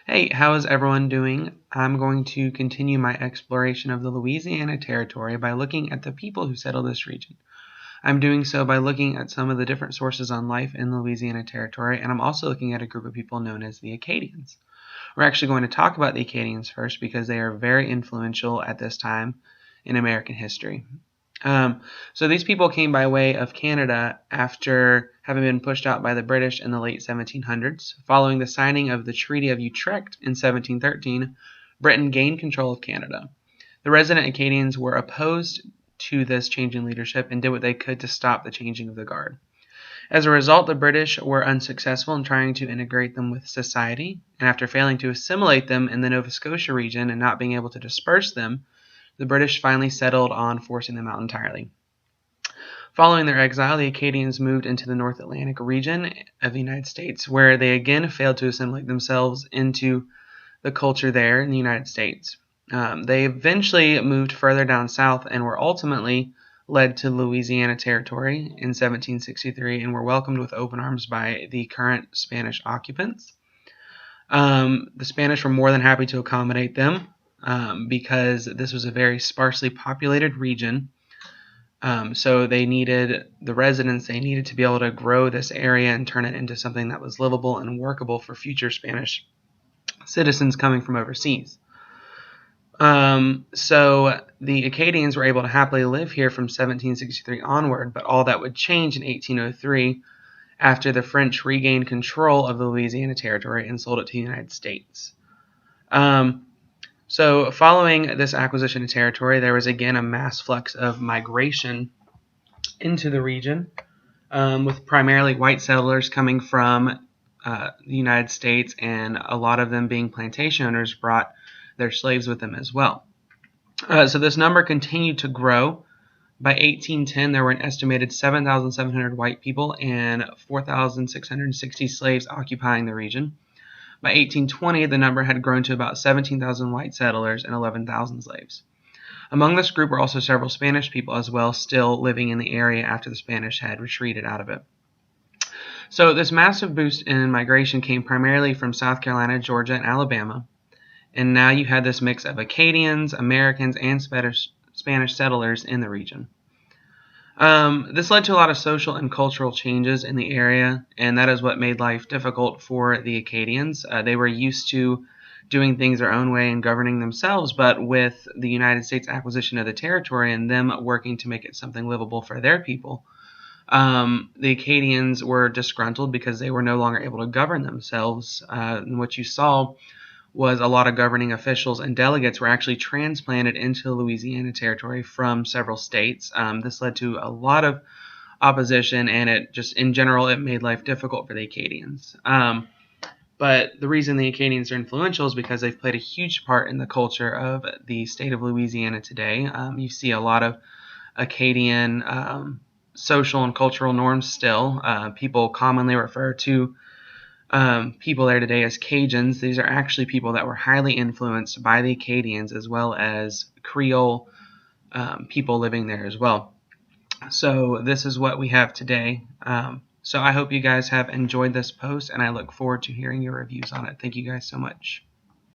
Hey, how is everyone doing? I'm going to continue my exploration of the Louisiana Territory by looking at the people who settled this region. I'm doing so by looking at some of the different sources on life in the Louisiana Territory, and I'm also looking at a group of people known as the Acadians. We're actually going to talk about the Acadians first because they are very influential at this time in American history. So these people came by way of Canada after having been pushed out by the British in the late 1700s. Following the signing of the Treaty of Utrecht in 1713, Britain gained control of Canada. The resident Acadians were opposed to this change in leadership and did what they could to stop the changing of the guard. As a result, the British were unsuccessful in trying to integrate them with society, and after failing to assimilate them in the Nova Scotia region and not being able to disperse them, the British finally settled on forcing them out entirely. Following their exile, the Acadians moved into the North Atlantic region of the United States, where they again failed to assimilate themselves into the culture there in the United States. They eventually moved further down south and were ultimately led to Louisiana Territory in 1763 and were welcomed with open arms by the current Spanish occupants. The Spanish were more than happy to accommodate them because this was a very sparsely populated region. So they needed the residents, they needed to be able to grow this area and turn it into something that was livable and workable for future Spanish citizens coming from overseas. So the Acadians were able to happily live here from 1763 onward, but all that would change in 1803 after the French regained control of the Louisiana Territory and sold it to the United States. So following this acquisition of territory, there was again a mass flux of migration into the region, with primarily white settlers coming from the United States, and a lot of them being plantation owners brought their slaves with them as well. So this number continued to grow. By 1810, there were an estimated 7,700 white people and 4,660 slaves occupying the region. By 1820, the number had grown to about 17,000 white settlers and 11,000 slaves. Among this group were also several Spanish people as well, still living in the area after the Spanish had retreated out of it. So this massive boost in migration came primarily from South Carolina, Georgia, and Alabama. And now you had this mix of Acadians, Americans, and Spanish settlers in the region. This led to a lot of social and cultural changes in the area, and that is what made life difficult for the Acadians. They were used to doing things their own way and governing themselves, but with the United States acquisition of the territory and them working to make it something livable for their people, the Acadians were disgruntled because they were no longer able to govern themselves. And what you saw was a lot of governing officials and delegates were actually transplanted into the Louisiana Territory from several states. This led to a lot of opposition, and it just, in general, it made life difficult for the Acadians. But the reason the Acadians are influential is because they've played a huge part in the culture of the state of Louisiana today. You see a lot of Acadian social and cultural norms still. People commonly refer to people there today as Cajuns. These are actually people that were highly influenced by the Acadians as well as Creole people living there as well. So this is what we have today. So I hope you guys have enjoyed this post, and I look forward to hearing your reviews on it. Thank you guys so much.